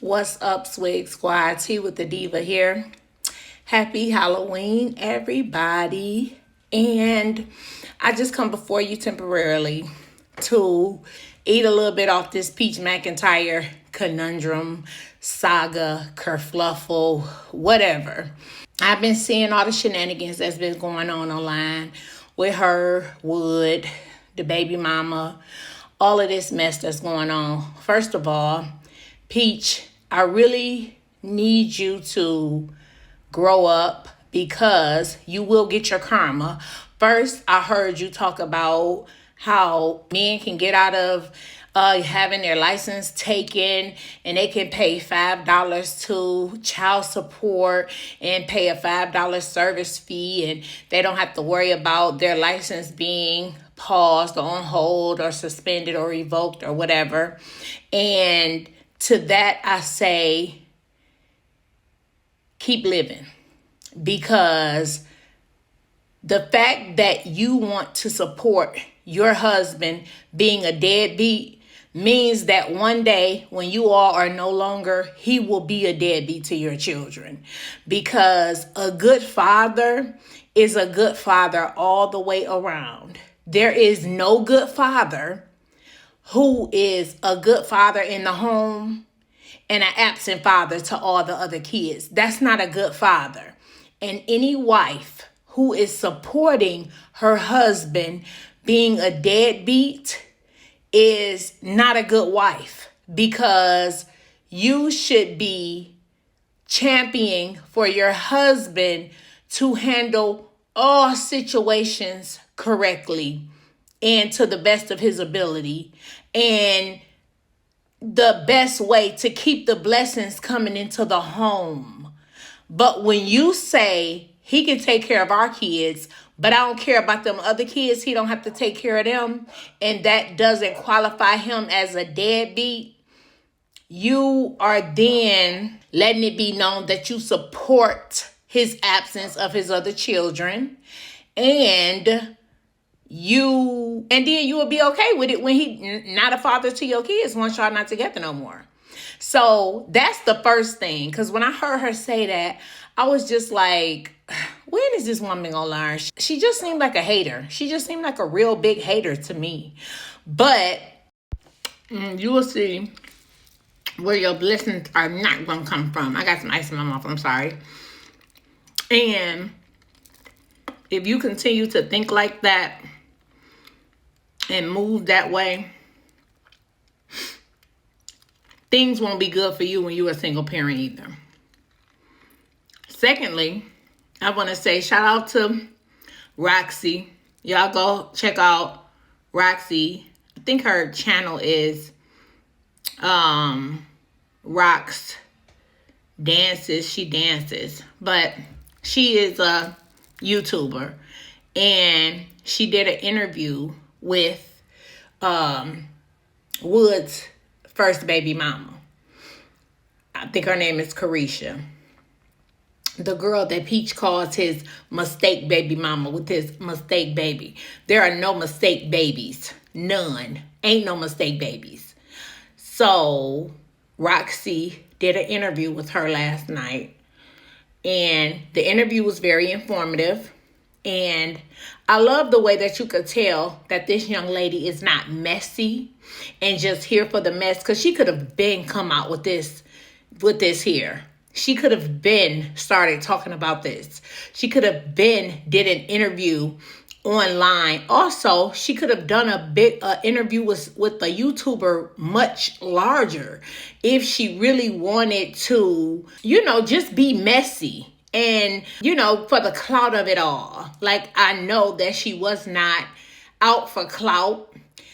What's up, Swig Squad? T with the Diva here. Happy Halloween, everybody. And I just come before you temporarily to eat a little bit off this Peach McIntyre conundrum, saga, kerfluffle, whatever. I've been seeing all the shenanigans that's been going on online with her, Wood, the baby mama, all of this mess that's going on. First of all, Peach, I really need you to grow up because you will get your karma. First, I heard you talk about how men can get out of having their license taken and they can pay $5 to child support and pay a $5 service fee, and they don't have to worry about their license being paused or on hold or suspended or revoked or whatever. And to that, I say, keep living. Because the fact that you want to support your husband being a deadbeat means that one day when you all are no longer, he will be a deadbeat to your children. Because a good father is a good father all the way around. There is no good father who is a good father in the home and an absent father to all the other kids. That's not a good father. And any wife who is supporting her husband being a deadbeat is not a good wife, because you should be championing for your husband to handle all situations correctly and to the best of his ability. And the best way to keep the blessings coming into the home. But when you say he can take care of our kids, but I don't care about them other kids, he don't have to take care of them, and that doesn't qualify him as a deadbeat, you are then letting it be known that you support his absence of his other children, and then you will be okay with it when he not a father to your kids once y'all not together no more. So that's the first thing. Because when I heard her say that, I was just like, when is this woman gonna learn? She just seemed like a hater. She just seemed like a real big hater to me. But you will see where your blessings are not gonna come from. I got some ice in my mouth. I'm sorry. And if you continue to think like that and move that way, things won't be good for you when you're a single parent either. Secondly, I want to say shout out to Roxy. Y'all go check out Roxy. I think her channel is Rox Dances. She dances, but she is a YouTuber, and she did an interview with Wood's first baby mama. I think her name is Carisha. The girl that Peach calls his mistake baby mama with his mistake baby. There are no mistake babies. None. Ain't no mistake babies. So Roxy did an interview with her last night, and the interview was very informative. And I love the way that you could tell that this young lady is not messy and just here for the mess, because she could have been come out with this here. She could have been started talking about this. She could have been did an interview online. Also, she could have done a big interview with a YouTuber much larger if she really wanted to, just be messy. And, for the clout of it all. Like, I know that she was not out for clout.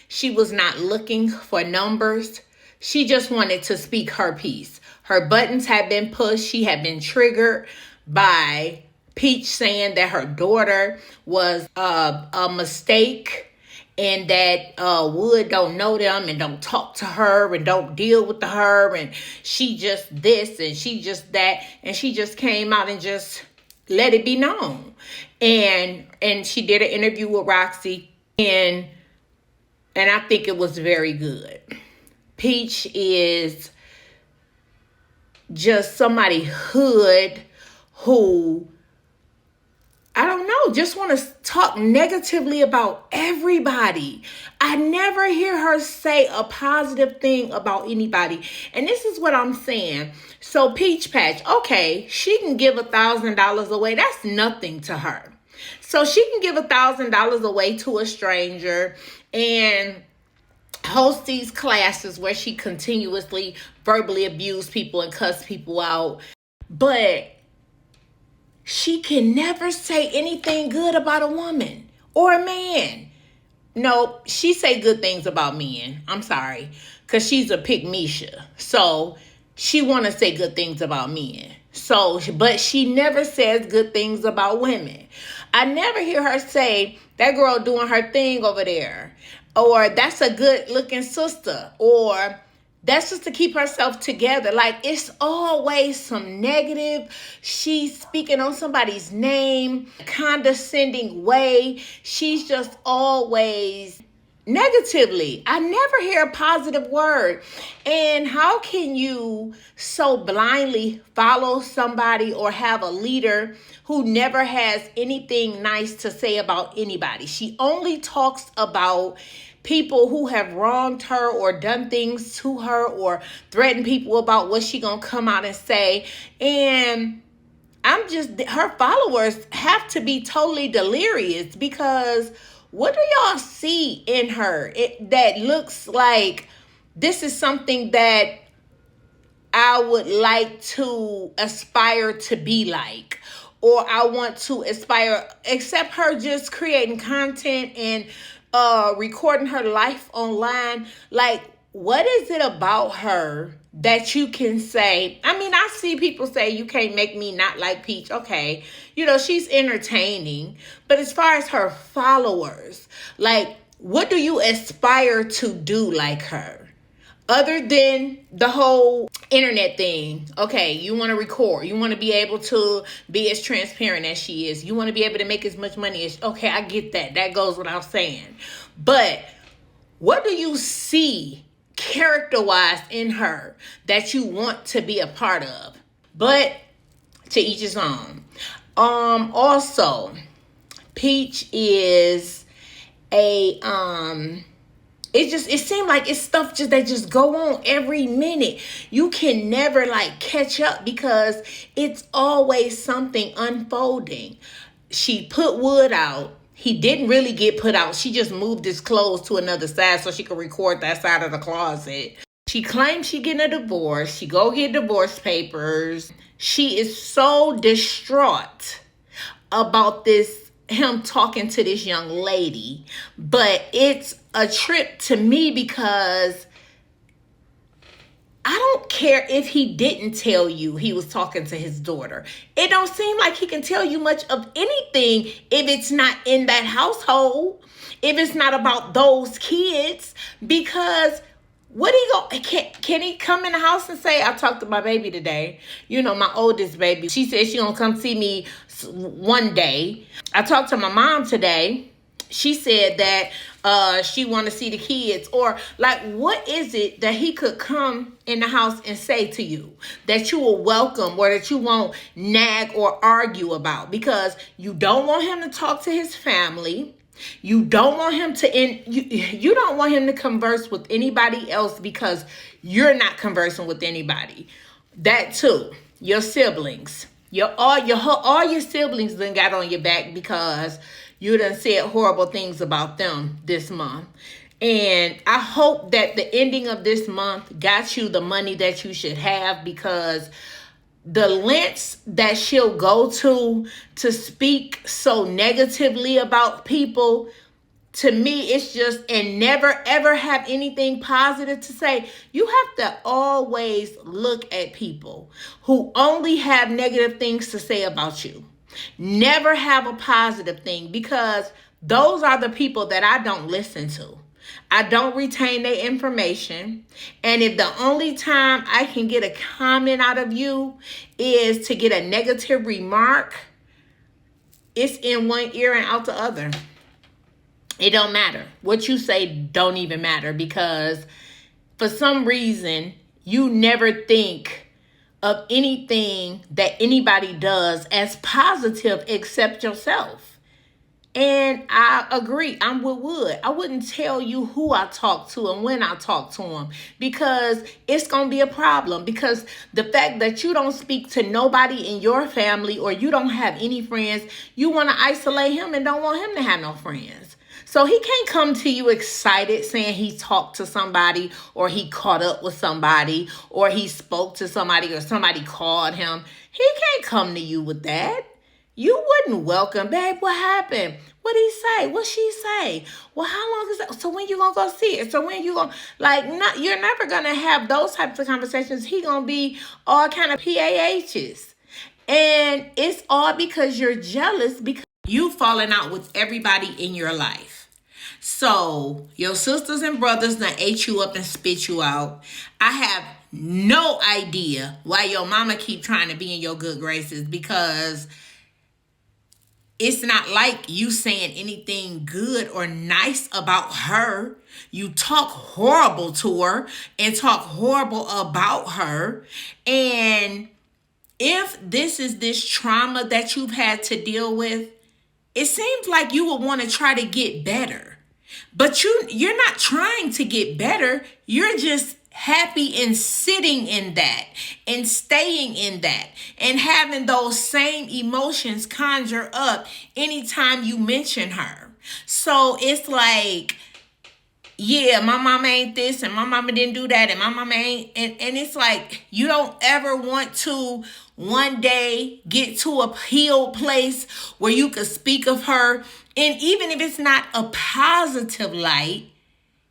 She was not looking for numbers. She just wanted to speak her piece. Her buttons had been pushed. She had been triggered by Peach saying that her daughter was a mistake, and that Wood don't know them and don't talk to her and don't deal with her, and she just this and she just that, and she just came out and just let it be known. And she did an interview with Roxy, and I think it was very good. Peach is just somebody hood who, I don't know, just want to talk negatively about everybody. I never hear her say a positive thing about anybody. And this is what I'm saying. So Peach Patch, okay, she can give $1,000 away. That's nothing to her. So she can give $1,000 away to a stranger and host these classes where she continuously verbally abuse people and cuss people out. But she can never say anything good about a woman or a man. No, she say good things about men. I'm sorry. Because she's a pygmisha. So she want to say good things about men. So, but she never says good things about women. I never hear her say, that girl doing her thing over there. Or that's a good looking sister. Or that's just to keep herself together. Like, it's always some negative. She's speaking on somebody's name, condescending way. She's just always negatively. I never hear a positive word. And how can you so blindly follow somebody or have a leader who never has anything nice to say about anybody? She only talks about people who have wronged her or done things to her or threatened people about what she gonna come out and say. And her followers have to be totally delirious, because what do y'all see in her that looks like this is something that I would like to aspire to be like, or I want to aspire, except her just creating content and recording her life online? Like, what is it about her that you can say? I mean, I see people say you can't make me not like Peach. Okay, she's entertaining, but as far as her followers, like, what do you aspire to do like her? Other than the whole internet thing. Okay, you want to record. You want to be able to be as transparent as she is. You want to be able to make as much money as... Okay, I get that. That goes without saying. But what do you see character-wise in her that you want to be a part of? But to each his own. Also, Peach is a... It seemed like it's stuff that just go on every minute. You can never catch up because it's always something unfolding. She put wood out. He didn't really get put out. She just moved his clothes to another side so she could record that side of the closet. She claims she getting a divorce. She go get divorce papers. She is so distraught about him talking to this young lady. But it's a trip to me because I don't care if he didn't tell you he was talking to his daughter. It don't seem like he can tell you much of anything if it's not in that household, if it's not about those kids. Because what can he come in the house and say, I talked to my baby today, my oldest baby. She said she gonna come see me one day. I talked to my mom today. She said that she want to see the kids. Or what is it that he could come in the house and say to you that you will welcome or that you won't nag or argue about? Because you don't want him to talk to his family. You don't want him to you don't want him to converse with anybody else because you're not conversing with anybody. That too. Your siblings. All your siblings done got on your back because you done said horrible things about them this month. And I hope that the ending of this month got you the money that you should have, because the lengths that she'll go to speak so negatively about people, to me, it's just, and never ever have anything positive to say. You have to always look at people who only have negative things to say about you. Never have a positive thing, because those are the people that I don't listen to. I don't retain their information. And if the only time I can get a comment out of you is to get a negative remark, it's in one ear and out the other. It don't matter. What you say don't even matter, because for some reason you never think of anything that anybody does as positive except yourself. And I agree. I'm with Wood. I wouldn't tell you who I talk to and when I talk to him, because it's going to be a problem. Because the fact that you don't speak to nobody in your family, or you don't have any friends, you want to isolate him and don't want him to have no friends. So he can't come to you excited saying he talked to somebody, or he caught up with somebody, or he spoke to somebody, or somebody called him. He can't come to you with that. You wouldn't welcome, babe, what happened? What'd he say? What'd she say? Well, how long is that? So when you gonna go see it? So when you gonna, like, not, you're never gonna have those types of conversations. He gonna be all kind of PAHs. And it's all because you're jealous, because you falling out with everybody in your life. So your sisters and brothers done ate you up and spit you out. I have no idea why your mama keep trying to be in your good graces, because it's not like you saying anything good or nice about her. You talk horrible to her and talk horrible about her. And if this trauma that you've had to deal with, it seems like you would want to try to get better. But you're not trying to get better. You're just happy in sitting in that and staying in that and having those same emotions conjure up anytime you mention her. So it's like, yeah, my mama ain't this, and my mama didn't do that, and my mama ain't, and it's like you don't ever want to one day get to a healed place where you could speak of her, and even if it's not a positive light,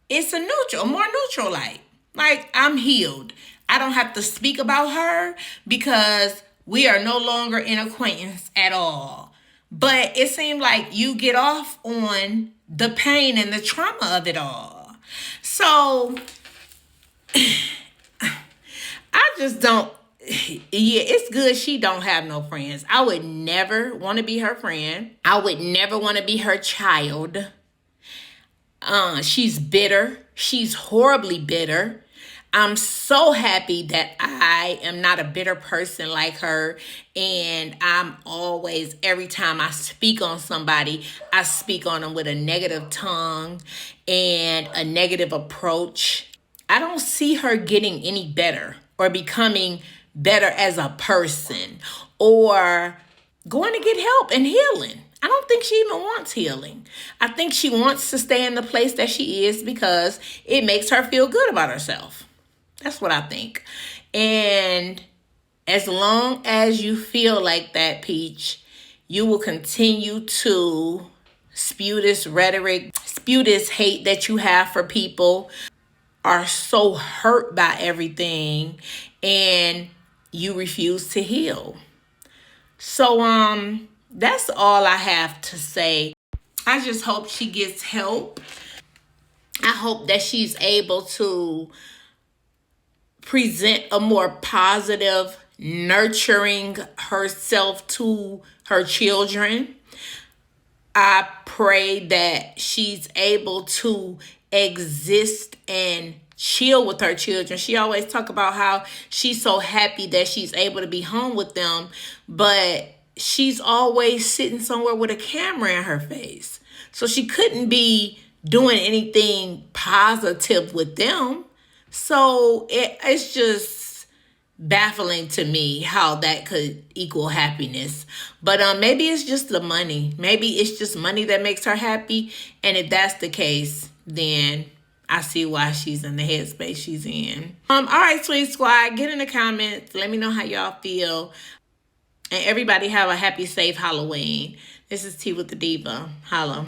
it's a more neutral light. Like, I'm healed. I don't have to speak about her because we are no longer in acquaintance at all. But it seemed like you get off on the pain and the trauma of it all. So, I just don't, yeah, it's good she don't have no friends. I would never want to be her friend. I would never want to be her child. She's bitter. She's horribly bitter. I'm so happy that I am not a bitter person like her. And I'm always, every time I speak on somebody, I speak on them with a negative tongue and a negative approach. I don't see her getting any better or becoming better as a person or going to get help and healing. I don't think she even wants healing. I think she wants to stay in the place that she is because it makes her feel good about herself. That's what I think. And as long as you feel like that, Peach, you will continue to spew this rhetoric, spew this hate that you have for people, are so hurt by everything, and you refuse to heal. So, that's all I have to say. I just hope she gets help. I hope that she's able to present a more positive, nurturing herself to her children. I pray that she's able to exist and chill with her children. She always talk about how she's so happy that she's able to be home with them, but she's always sitting somewhere with a camera in her face. So she couldn't be doing anything positive with them. So it's just baffling to me how that could equal happiness. But maybe it's just the money. Maybe it's just money that makes her happy. And if that's the case, then I see why she's in the headspace she's in. All right, Sweet Squad, get in the comments. Let me know how y'all feel. And everybody have a happy, safe Halloween. This is Tea with the Diva. Holla.